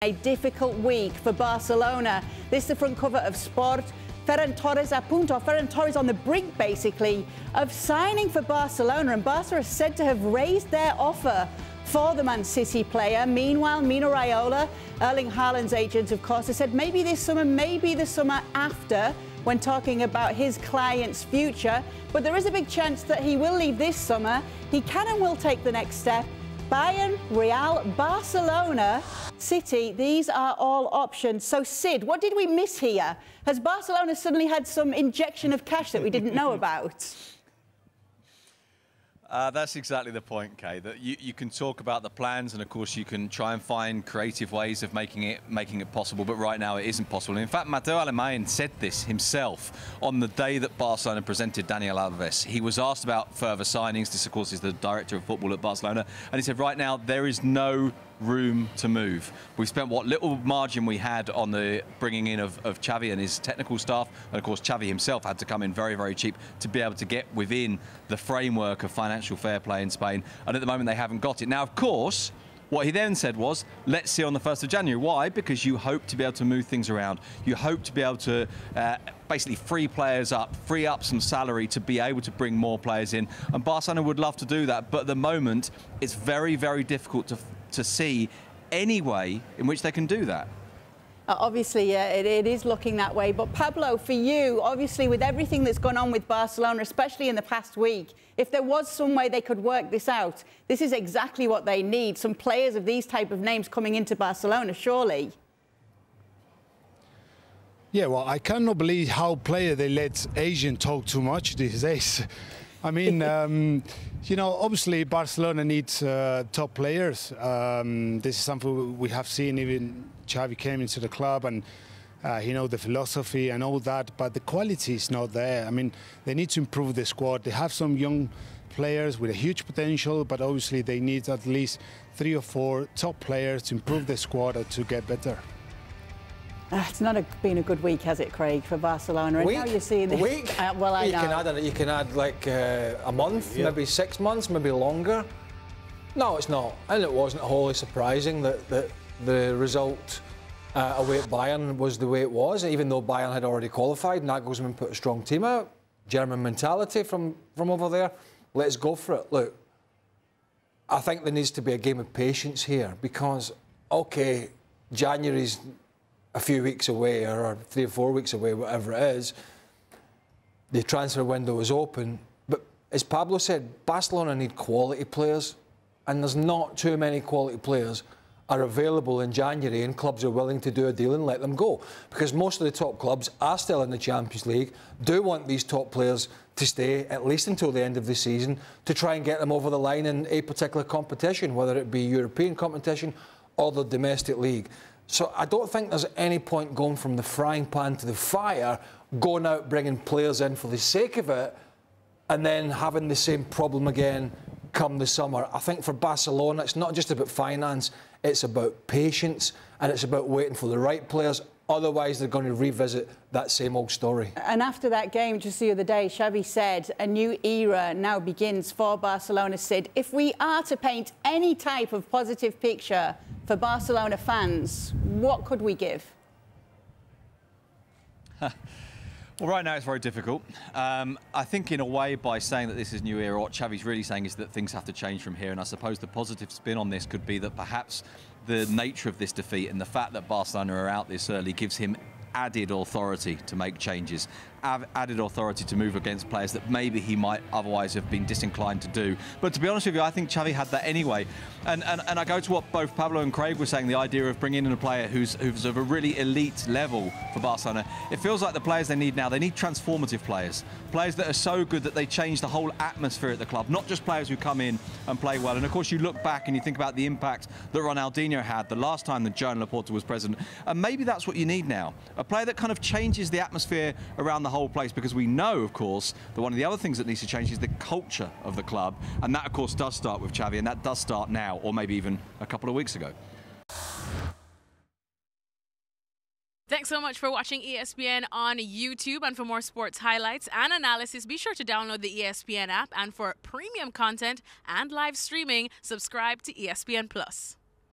A difficult week for Barcelona. This is the front cover of Sport. Ferran Torres on the brink, basically, of signing for Barcelona, and Barca is said to have raised their offer for the Man City player. Meanwhile, Mino Raiola, Erling Haaland's agent, of course, has said maybe this summer, maybe the summer after, when talking about his client's future. But there is a big chance that he will leave this summer. He can and will take the next step. Bayern, Real, Barcelona, City, these are all options. So, Sid, what did we miss here? Has Barcelona suddenly had some injection of cash that we didn't know about? That's exactly the point, Kay, that you can talk about the plans, and of course you can try and find creative ways of making it possible, but right now it isn't possible. And in fact, Mateu Alemany said this himself on the day that Barcelona presented Daniel Alves. He was asked about further signings. This, of course, is the director of football at Barcelona, and he said right now there is no room to move. We spent what little margin we had on the bringing in of Xavi and his technical staff, and of course Xavi himself had to come in very, very cheap to be able to get within the framework of financial fair play in Spain, and at the moment they haven't got it. Now, of course, what he then said was, let's see on the 1st of January. Why? Because you hope to be able to move things around. You hope to be able to basically free players up, free up some salary to be able to bring more players in. And Barcelona would love to do that, but at the moment it's very, very difficult to see any way in which they can do that. Obviously, it is looking that way. But Pablo, for you, obviously, with everything that's gone on with Barcelona, especially in the past week, if there was some way they could work this out, this is exactly what they need. Some players of these type of names coming into Barcelona, surely. Yeah, well, I cannot believe how player they let agent talk too much these days. I mean, you know, obviously Barcelona needs top players. This is something we have seen. Even Xavi came into the club, and you know, the philosophy and all that, but the quality is not there. I mean, they need to improve the squad. They have some young players with a huge potential, but obviously they need at least 3 or 4 top players to improve the squad or to get better. It's not been a good week, has it, Craig, for Barcelona? And now you're seeing this. Week? Well, I know. You can add like a month, maybe 6 months, maybe longer. No, it's not. And it wasn't wholly surprising that the result away at Bayern was the way it was, even though Bayern had already qualified. Nagelsmann put a strong team out. German mentality from over there. Let's go for it. Look, I think there needs to be a game of patience here because, OK, January's a few weeks away, or 3 or 4 weeks away, whatever it is. The transfer window is open, but as Pablo said, Barcelona need quality players, and there's not too many quality players are available in January, and clubs are willing to do a deal and let them go, because most of the top clubs are still in the Champions League, do want these top players to stay at least until the end of the season to try and get them over the line in a particular competition, whether it be European competition or the domestic league. So I don't think there's any point going from the frying pan to the fire, going out bringing players in for the sake of it, and then having the same problem again come the summer. I think for Barcelona, it's not just about finance, it's about patience, and it's about waiting for the right players. Otherwise, they're going to revisit that same old story. And after that game just the other day, Xavi said a new era now begins for Barcelona. Sid, if we are to paint any type of positive picture for Barcelona fans, what could we give? Well, right now it's very difficult. I think in a way, by saying that this is a new era, what Xavi's really saying is that things have to change from here. And I suppose the positive spin on this could be that perhaps the nature of this defeat and the fact that Barcelona are out this early gives him added authority to make changes, added authority to move against players that maybe he might otherwise have been disinclined to do. But to be honest with you, I think Xavi had that anyway. And I go to what both Pablo and Craig were saying, the idea of bringing in a player who's of a really elite level for Barcelona. It feels like the players they need now, they need transformative players. Players that are so good that they change the whole atmosphere at the club, not just players who come in and play well. And of course, you look back and you think about the impact that Ronaldinho had the last time that Joan Laporta was president. And maybe that's what you need now. A player that kind of changes the atmosphere around the whole place, because we know, of course, that one of the other things that needs to change is the culture of the club. And that, of course, does start with Xavi, and that does start now, or maybe even a couple of weeks ago. Thanks so much for watching ESPN on YouTube. And for more sports highlights and analysis, be sure to download the ESPN app. And for premium content and live streaming, subscribe to ESPN+.